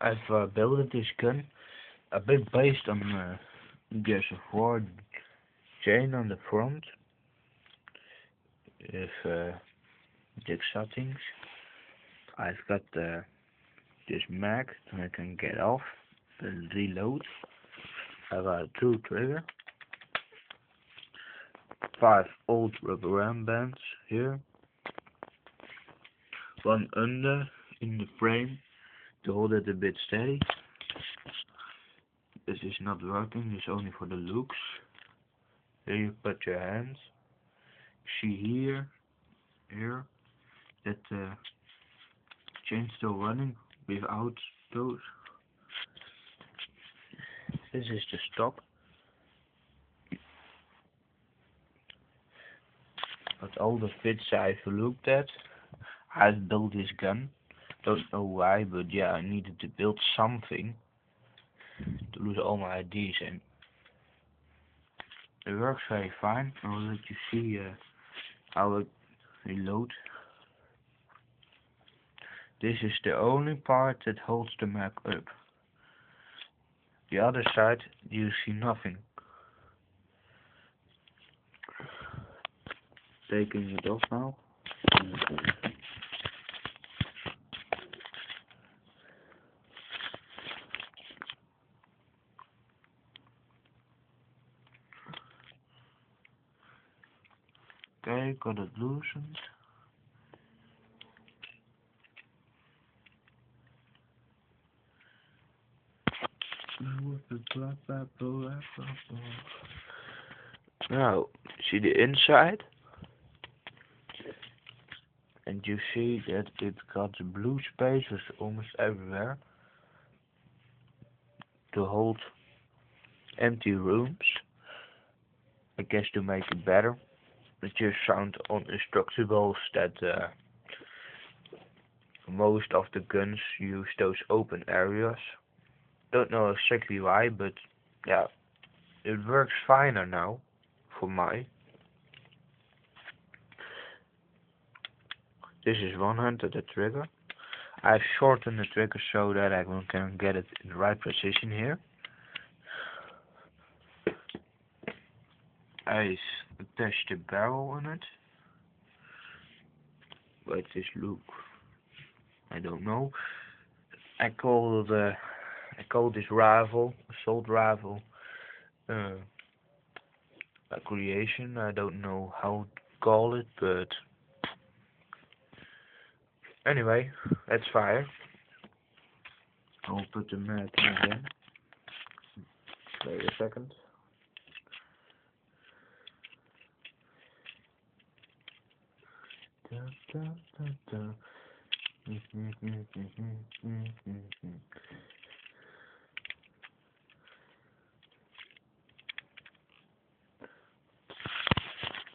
I've built this gun a bit based on there's a 4 chain on the front with jigsaw things. I've got this mag that I can get off and reload. I've got a true trigger, 5 old rubber ram bands here, 1 under in the frame to hold it a bit steady. This is not working, it's only for the looks. Here you put your hands. See here, that chain still running without those. This is the stock. But all the Vids I've looked at, I've built this gun. Don't know why, but yeah, I needed to build something to lose all my ideas, and it works very fine. I'll let you see how it reload. This is the only part that holds the mag up. The other side, you see nothing. Taking it off now. Okay, got it loosened. Now, see the inside, and you see that it got blue spaces almost everywhere to hold empty rooms. I guess to make it better. It just found on Instructables that most of the guns use those open areas. Don't know exactly why, but yeah, it works finer now for my. This is one hand at the trigger. I've shortened the trigger so that I can get it in the right position here. I attached the barrel on it. Wait, this look, I don't know. I call this rifle, assault rifle, a creation. I don't know how to call it, but anyway, let's fire. I'll put the mag in again. Wait a second.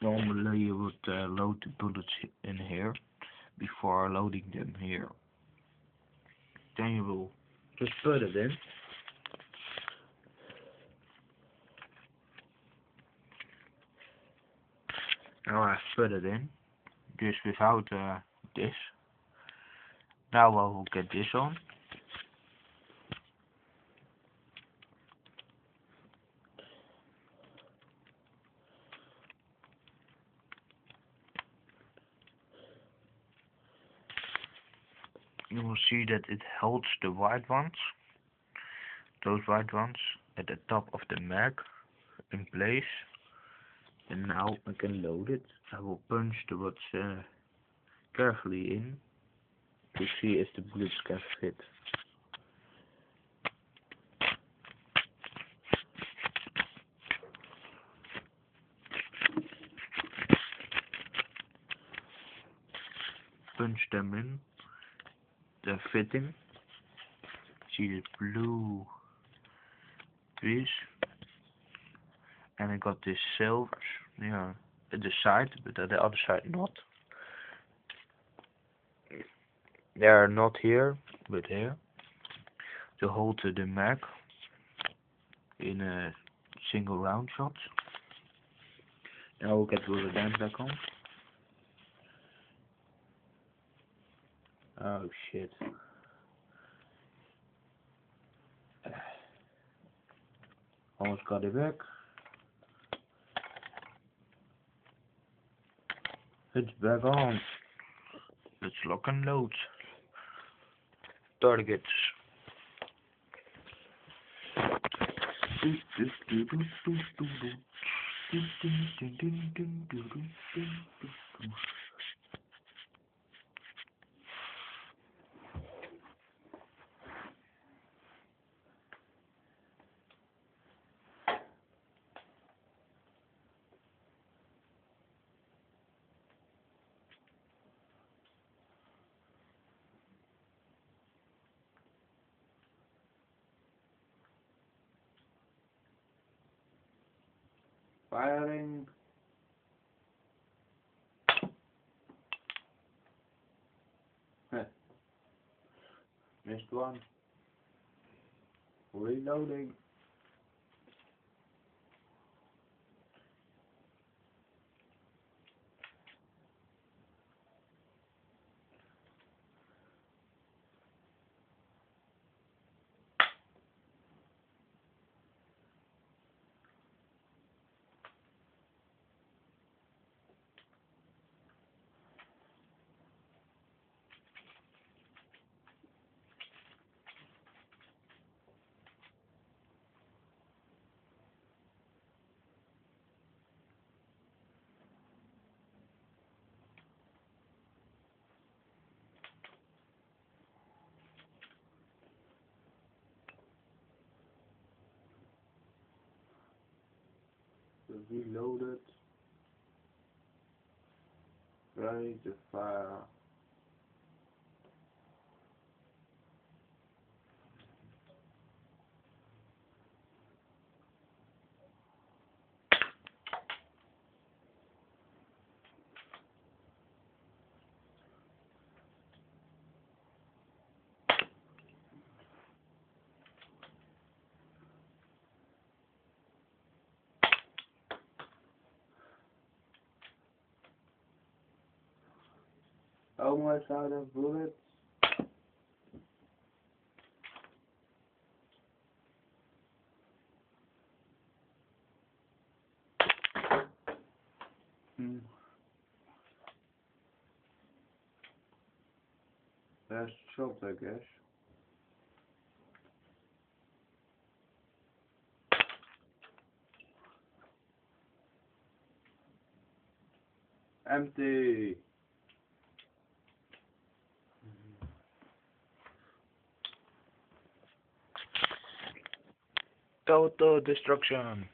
Normally you would load the bullets in here before loading them here. Then you will just put it in. Now I've put it in, just without this. Now I will get this on. You will see that it holds the white ones, those white ones, at the top of the mag in place. And now I can load it. I will punch the bullets carefully in to see if the bullets can fit. Punch them in. They're fitting. See the blue piece. And I got this silvers, yeah, at the side, but at the other side not. They are not here, but here, to hold the mag in a single round shot. Now we'll get the dam back on. Oh shit. Almost got it back. It's back on. Let's lock and load. Targets. Firing. Missed one. Reloading. Reloaded. Ready to fire. Almost out of bullets. Last shot, I guess. Empty. Total destruction.